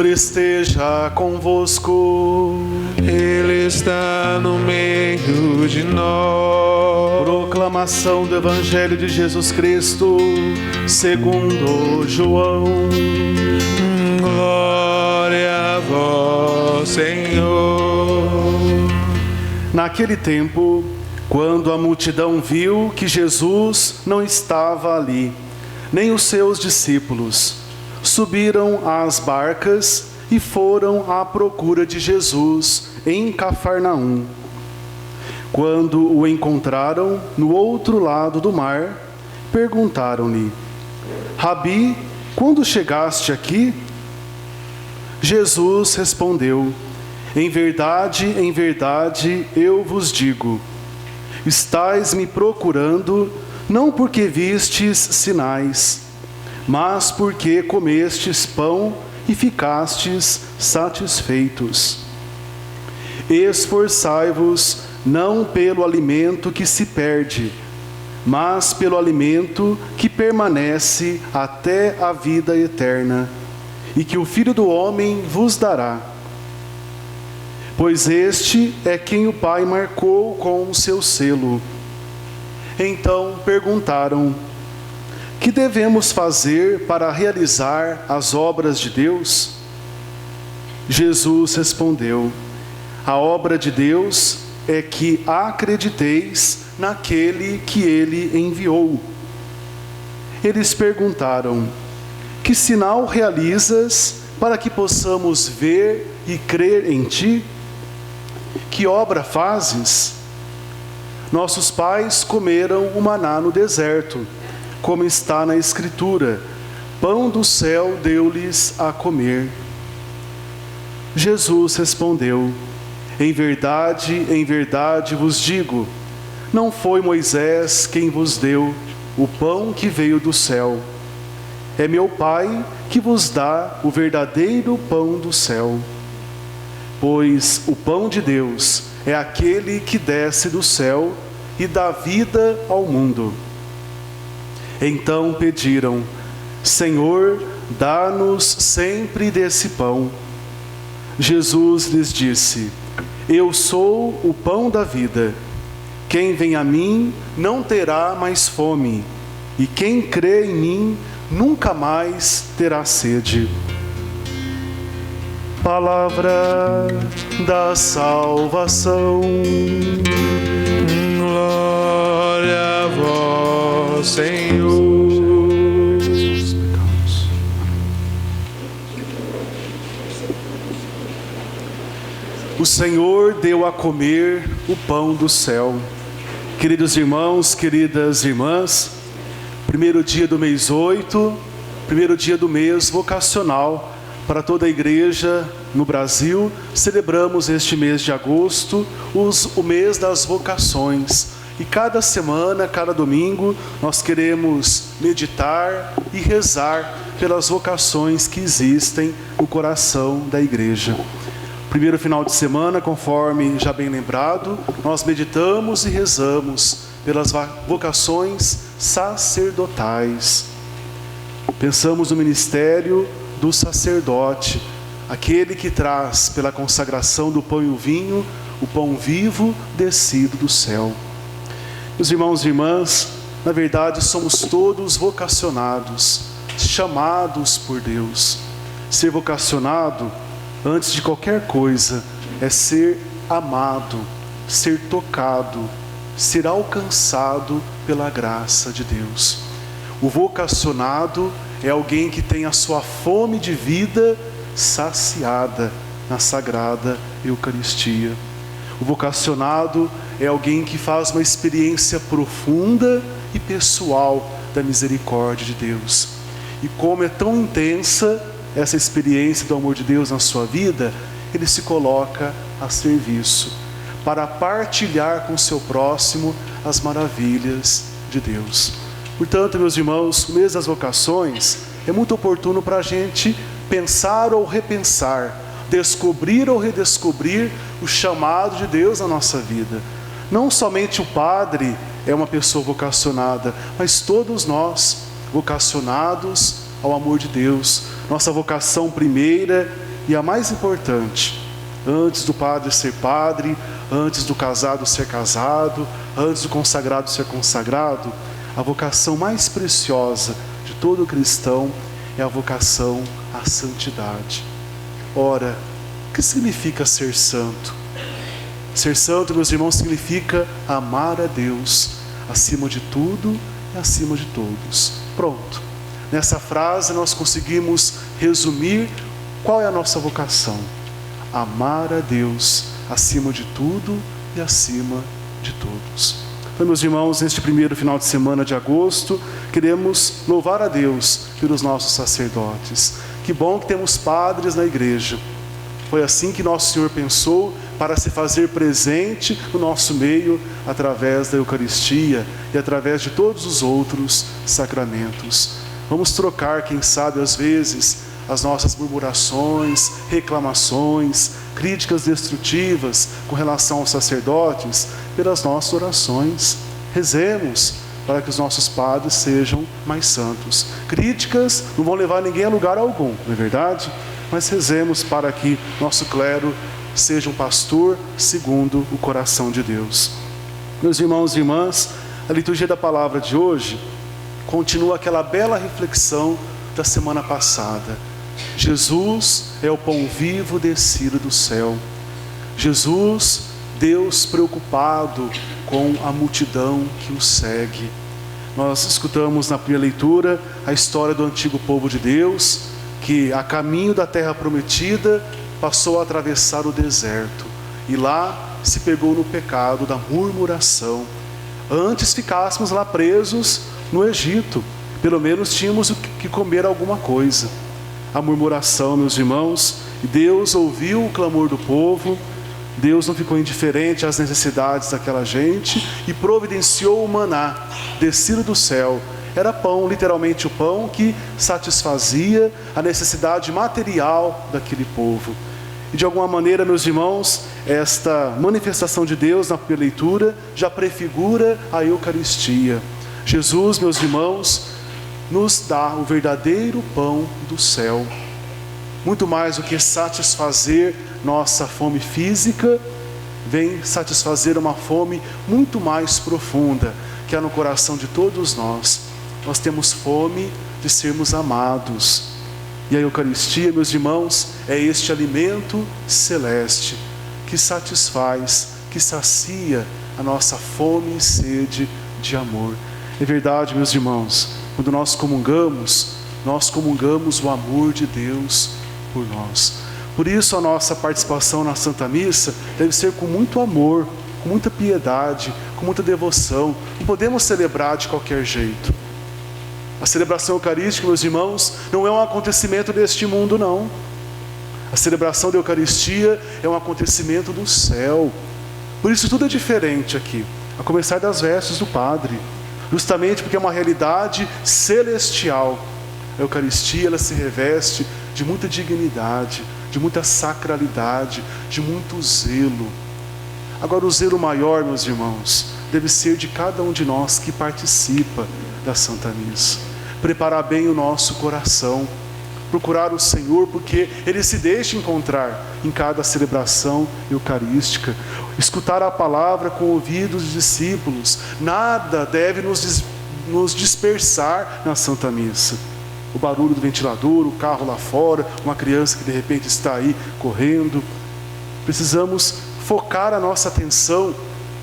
Senhor esteja convosco. Ele está no meio de nós. Proclamação do Evangelho de Jesus Cristo, segundo João. Glória a vós, Senhor. Naquele tempo, quando a multidão viu que Jesus não estava ali, nem os seus discípulos, subiram às barcas e foram à procura de Jesus em Cafarnaum. Quando o encontraram no outro lado do mar, perguntaram-lhe: Rabi, quando chegaste aqui? Jesus respondeu: em verdade, eu vos digo, estais me procurando, não porque vistes sinais, mas porque comestes pão e ficastes satisfeitos. Esforçai-vos não pelo alimento que se perde, mas pelo alimento que permanece até a vida eterna, e que o Filho do Homem vos dará. Pois este é quem o Pai marcou com o seu selo. Então perguntaram: que devemos fazer para realizar as obras de Deus? Jesus respondeu: a obra de Deus é que acrediteis naquele que ele enviou. Eles perguntaram: que sinal realizas para que possamos ver e crer em ti? Que obra fazes? Nossos pais comeram o maná no deserto, como está na Escritura: pão do céu deu-lhes a comer. Jesus respondeu: em verdade vos digo, não foi Moisés quem vos deu o pão que veio do céu. É meu Pai que vos dá o verdadeiro pão do céu. Pois o pão de Deus é aquele que desce do céu e dá vida ao mundo. Então pediram: Senhor, dá-nos sempre desse pão. Jesus lhes disse: eu sou o pão da vida. Quem vem a mim não terá mais fome, e quem crê em mim nunca mais terá sede. Palavra da salvação. Glória a vós, Senhor. O Senhor deu a comer o pão do céu. Queridos irmãos, queridas irmãs, primeiro dia do mês 8, primeiro dia do mês vocacional para toda a igreja no Brasil. Celebramos este mês de agosto, o mês das vocações. E cada semana, cada domingo, nós queremos meditar e rezar pelas vocações que existem no coração da igreja. Primeiro final de semana, conforme já bem lembrado, nós meditamos e rezamos pelas vocações sacerdotais. Pensamos no ministério do sacerdote, aquele que traz pela consagração do pão e o vinho, o pão vivo descido do céu. Meus irmãos e irmãs, na verdade somos todos vocacionados, chamados por Deus. Ser vocacionado, antes de qualquer coisa, é ser amado, ser tocado, ser alcançado pela graça de Deus. O vocacionado é alguém que tem a sua fome de vida saciada na Sagrada Eucaristia. O vocacionado é alguém que faz uma experiência profunda e pessoal da misericórdia de Deus. E como é tão intensa essa experiência do amor de Deus na sua vida, ele se coloca a serviço, para partilhar com o seu próximo as maravilhas de Deus. Portanto, meus irmãos, o mês das vocações é muito oportuno para a gente pensar ou repensar, descobrir ou redescobrir o chamado de Deus na nossa vida. Não somente o padre é uma pessoa vocacionada, mas todos nós, vocacionados ao amor de Deus. Nossa vocação primeira e a mais importante, antes do padre ser padre, antes do casado ser casado, antes do consagrado ser consagrado, a vocação mais preciosa de todo cristão é a vocação à santidade. Ora, o que significa ser santo? Ser santo, meus irmãos, significa amar a Deus acima de tudo e acima de todos. Pronto. Nessa frase nós conseguimos resumir qual é a nossa vocação. Amar a Deus acima de tudo e acima de todos. Então, meus irmãos, neste primeiro final de semana de agosto, queremos louvar a Deus pelos nossos sacerdotes. Que bom que temos padres na igreja. Foi assim que nosso Senhor pensou para se fazer presente no nosso meio através da Eucaristia e através de todos os outros sacramentos. Vamos trocar, quem sabe, às vezes, as nossas murmurações, reclamações, críticas destrutivas com relação aos sacerdotes pelas nossas orações. Rezemos para que os nossos padres sejam mais santos. Críticas não vão levar ninguém a lugar algum, não é verdade? Mas rezemos para que nosso clero seja um pastor segundo o coração de Deus. Meus irmãos e irmãs, a liturgia da palavra de hoje continua aquela bela reflexão da semana passada. Jesus é o pão vivo descido do céu. Jesus, Deus preocupado com a multidão que o segue. Nós escutamos na primeira leitura a história do antigo povo de Deus, que a caminho da terra prometida passou a atravessar o deserto e lá se pegou no pecado da murmuração. Antes ficássemos lá presos no Egito, pelo menos tínhamos o que comer alguma coisa. A murmuração, meus irmãos, e Deus ouviu o clamor do povo, Deus não ficou indiferente às necessidades daquela gente e providenciou o maná descido do céu. Era pão, literalmente o pão que satisfazia a necessidade material daquele povo. E de alguma maneira, meus irmãos, esta manifestação de Deus na primeira leitura já prefigura a Eucaristia. Jesus, meus irmãos, nos dá o verdadeiro pão do céu. Muito mais do que satisfazer nossa fome física, vem satisfazer uma fome muito mais profunda, que há no coração de todos nós. Nós temos fome de sermos amados. E a Eucaristia, meus irmãos, é este alimento celeste que satisfaz, que sacia a nossa fome e sede de amor. É verdade, meus irmãos, quando nós comungamos o amor de Deus por nós. Por isso a nossa participação na Santa Missa deve ser com muito amor, com muita piedade, com muita devoção. Não podemos celebrar de qualquer jeito. A celebração eucarística, meus irmãos, não é um acontecimento deste mundo, não. A celebração da Eucaristia é um acontecimento do céu. Por isso tudo é diferente aqui, a começar das vestes do Padre. Justamente porque é uma realidade celestial. A Eucaristia, ela se reveste de muita dignidade, de muita sacralidade, de muito zelo. Agora, o zelo maior, meus irmãos, deve ser de cada um de nós que participa da Santa Missa. Preparar bem o nosso coração, procurar o Senhor, porque Ele se deixa encontrar em cada celebração eucarística. Escutar a palavra com ouvidos dos discípulos. Nada deve nos dispersar na Santa Missa. O barulho do ventilador, o carro lá fora, uma criança que de repente está aí correndo. Precisamos focar a nossa atenção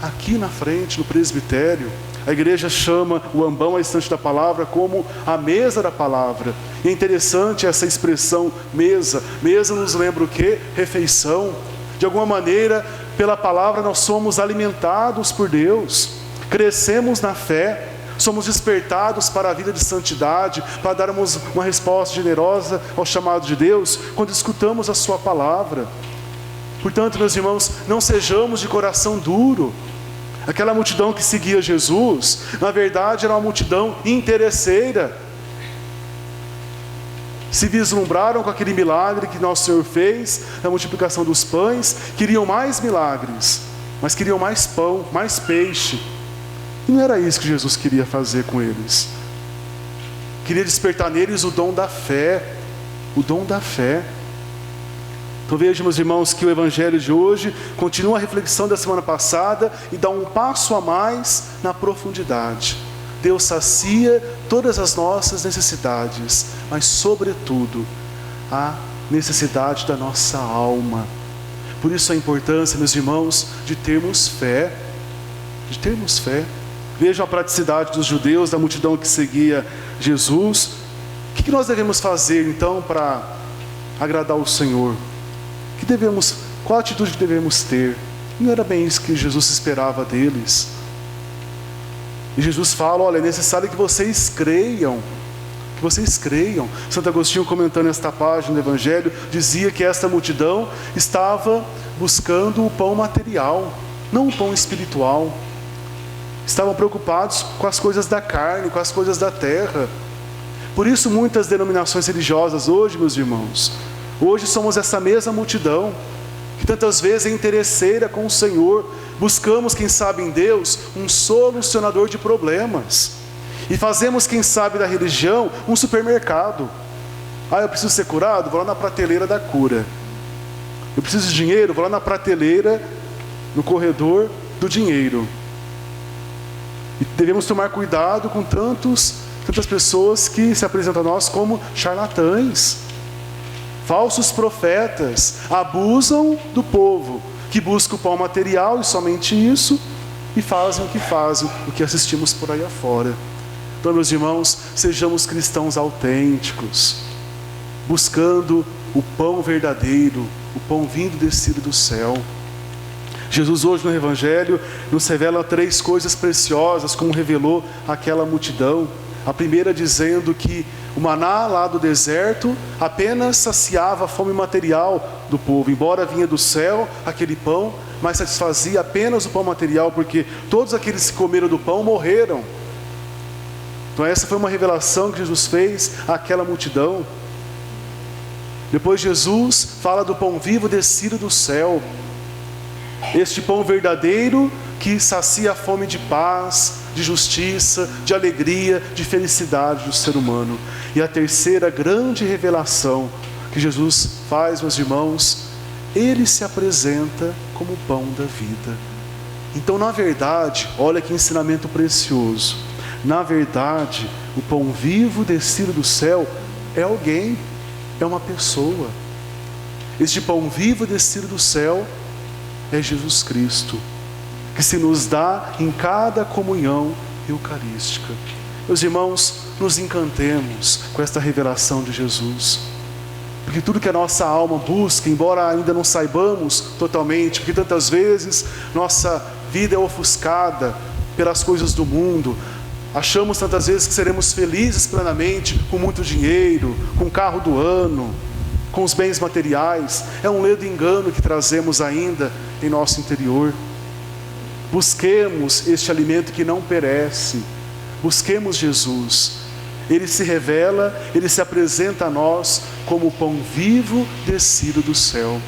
aqui na frente, no presbitério. A igreja chama o ambão, a estante da palavra, como a mesa da palavra. E é interessante essa expressão mesa. Mesa nos lembra o quê? Refeição. De alguma maneira, pela palavra nós somos alimentados por Deus. Crescemos na fé. Somos despertados para a vida de santidade, para darmos uma resposta generosa ao chamado de Deus, quando escutamos a sua palavra. Portanto, meus irmãos, não sejamos de coração duro. Aquela multidão que seguia Jesus, na verdade era uma multidão interesseira. Se vislumbraram com aquele milagre que nosso Senhor fez, na multiplicação dos pães, queriam mais milagres, mas queriam mais pão, mais peixe. E não era isso que Jesus queria fazer com eles. Queria despertar neles o dom da fé. O dom da fé. Então veja, meus irmãos, que o Evangelho de hoje continua a reflexão da semana passada e dá um passo a mais na profundidade. Deus sacia todas as nossas necessidades, mas sobretudo a necessidade da nossa alma. Por isso a importância, meus irmãos, de termos fé. De termos fé. Vejam a praticidade dos judeus, da multidão que seguia Jesus. O que nós devemos fazer então para agradar o Senhor? Qual a atitude que devemos ter? Não era bem isso que Jesus esperava deles. E Jesus fala, olha, é necessário que vocês creiam. Que vocês creiam. Santo Agostinho, comentando esta página do Evangelho, dizia que esta multidão estava buscando o pão material, não o pão espiritual. Estavam preocupados com as coisas da carne, com as coisas da terra. Por isso muitas denominações religiosas hoje, meus irmãos, hoje somos essa mesma multidão, que tantas vezes é interesseira com o Senhor. Buscamos, quem sabe em Deus, um solucionador de problemas. E fazemos, quem sabe da religião, um supermercado. Eu preciso ser curado? Vou lá na prateleira da cura. Eu preciso de dinheiro? Vou lá na prateleira, no corredor do dinheiro. E devemos tomar cuidado com tantas pessoas que se apresentam a nós como charlatães. Falsos profetas abusam do povo, que busca o pão material e somente isso, e fazem, o que assistimos por aí afora. Então, meus irmãos, sejamos cristãos autênticos, buscando o pão verdadeiro, o pão vindo descido do céu. Jesus hoje no Evangelho nos revela 3 coisas preciosas, como revelou aquela multidão. A primeira dizendo que o maná lá do deserto apenas saciava a fome material do povo. Embora vinha do céu aquele pão, mas satisfazia apenas o pão material, porque todos aqueles que comeram do pão morreram. Então essa foi uma revelação que Jesus fez àquela multidão. Depois Jesus fala do pão vivo descido do céu. Este pão verdadeiro que sacia a fome de paz, de justiça, de alegria, de felicidade do ser humano. E a terceira grande revelação que Jesus faz, meus irmãos, Ele se apresenta como o pão da vida. Então, na verdade, olha que ensinamento precioso. Na verdade, o pão vivo descido do céu é alguém, é uma pessoa. Este pão vivo descido do céu é Jesus Cristo, que se nos dá em cada comunhão eucarística. Meus irmãos, nos encantemos com esta revelação de Jesus, porque tudo que a nossa alma busca, embora ainda não saibamos totalmente, porque tantas vezes nossa vida é ofuscada pelas coisas do mundo, achamos tantas vezes que seremos felizes plenamente com muito dinheiro, com o carro do ano, com os bens materiais. É um ledo engano que trazemos ainda em nosso interior. Busquemos este alimento que não perece. Busquemos Jesus. Ele se revela, Ele se apresenta a nós como o pão vivo descido do céu.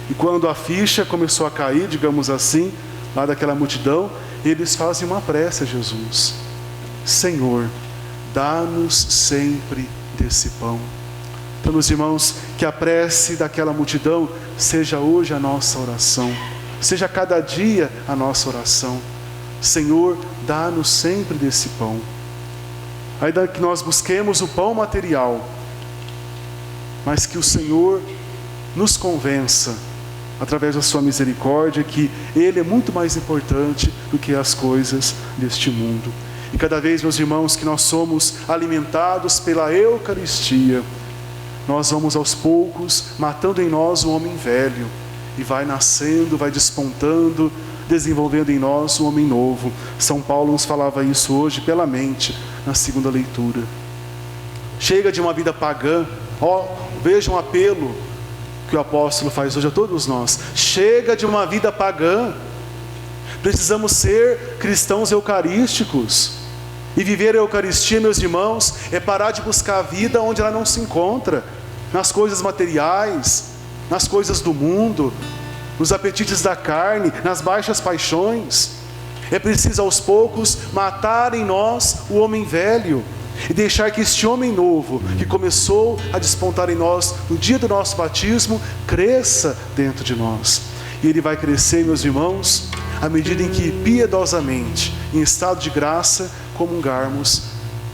E quando a ficha começou a cair, digamos assim, lá daquela multidão, eles fazem uma prece a Jesus: Senhor, dá-nos sempre desse pão. Então, meus irmãos, que a prece daquela multidão seja hoje a nossa oração, seja cada dia a nossa oração. Senhor, dá-nos sempre desse pão. Ainda que nós busquemos o pão material, mas que o Senhor nos convença, através da sua misericórdia, que Ele é muito mais importante do que as coisas deste mundo. E cada vez, meus irmãos, que nós somos alimentados pela Eucaristia, nós vamos aos poucos matando em nós o homem velho, e vai nascendo, vai despontando, desenvolvendo em nós um homem novo. São Paulo nos falava isso hoje pela mente, na segunda leitura. Chega de uma vida pagã. Veja um apelo que o apóstolo faz hoje a todos nós. Chega de uma vida pagã. Precisamos ser cristãos eucarísticos. E viver a Eucaristia, meus irmãos, é parar de buscar a vida onde ela não se encontra, nas coisas materiais, nas coisas do mundo, nos apetites da carne, nas baixas paixões. É preciso aos poucos matar em nós o homem velho. e deixar que este homem novo, que começou a despontar em nós no dia do nosso batismo, cresça dentro de nós. E ele vai crescer, meus irmãos, à medida em que piedosamente, em estado de graça, comungarmos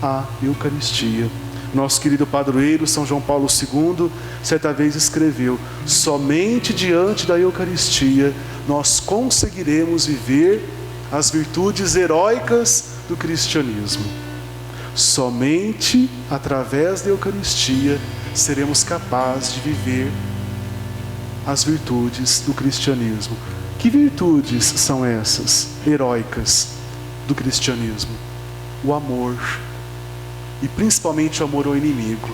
a Eucaristia. Nosso querido padroeiro São João Paulo II certa vez escreveu: somente diante da Eucaristia nós conseguiremos viver as virtudes heróicas do cristianismo. Somente através da Eucaristia seremos capazes de viver as virtudes do cristianismo. Que virtudes são essas heróicas do cristianismo? O amor. E principalmente o amor ao inimigo.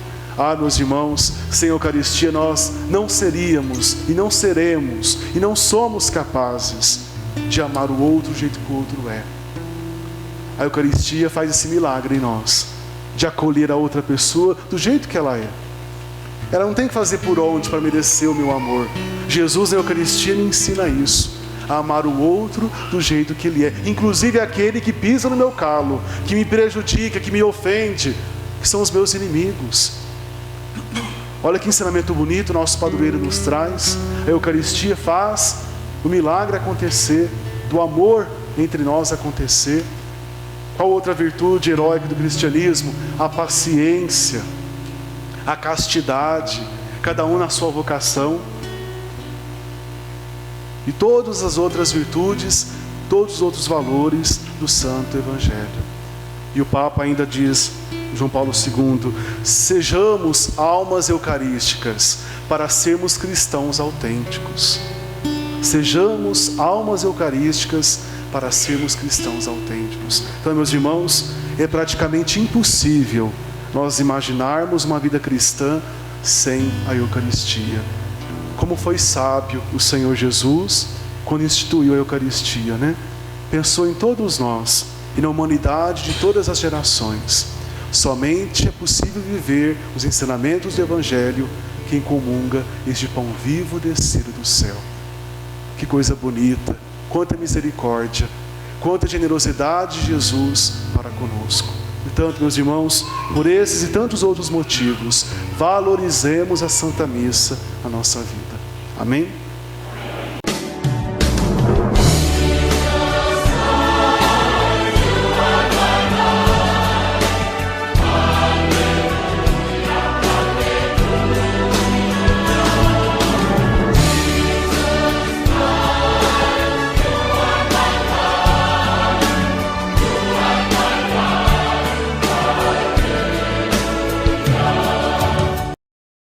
Meus irmãos, sem Eucaristia nós não seríamos, e não seremos, e não somos capazes de amar o outro do jeito que o outro é. A Eucaristia faz esse milagre em nós, de acolher a outra pessoa do jeito que ela é. Ela não tem que fazer por onde para merecer o meu amor. Jesus na Eucaristia me ensina isso. A amar o outro do jeito que ele é, inclusive aquele que pisa no meu calo, que me prejudica, que me ofende, que são os meus inimigos. Olha que ensinamento bonito nosso padroeiro nos traz. A Eucaristia faz o milagre acontecer, do amor entre nós acontecer. Qual outra virtude heróica do cristianismo? A paciência, a castidade, cada um na sua vocação. E todas as outras virtudes, todos os outros valores do Santo Evangelho. E o Papa ainda diz, João Paulo II, sejamos almas eucarísticas para sermos cristãos autênticos. Sejamos almas eucarísticas para sermos cristãos autênticos. Então, meus irmãos, é praticamente impossível nós imaginarmos uma vida cristã sem a Eucaristia. Como foi sábio o Senhor Jesus quando instituiu a Eucaristia, né? Pensou em todos nós e na humanidade de todas as gerações. Somente é possível viver os ensinamentos do Evangelho quem comunga este pão vivo descido do céu. Que coisa bonita, quanta misericórdia, quanta generosidade de Jesus para conosco. Portanto, meus irmãos, por esses e tantos outros motivos, valorizemos a Santa Missa na nossa vida. Amém?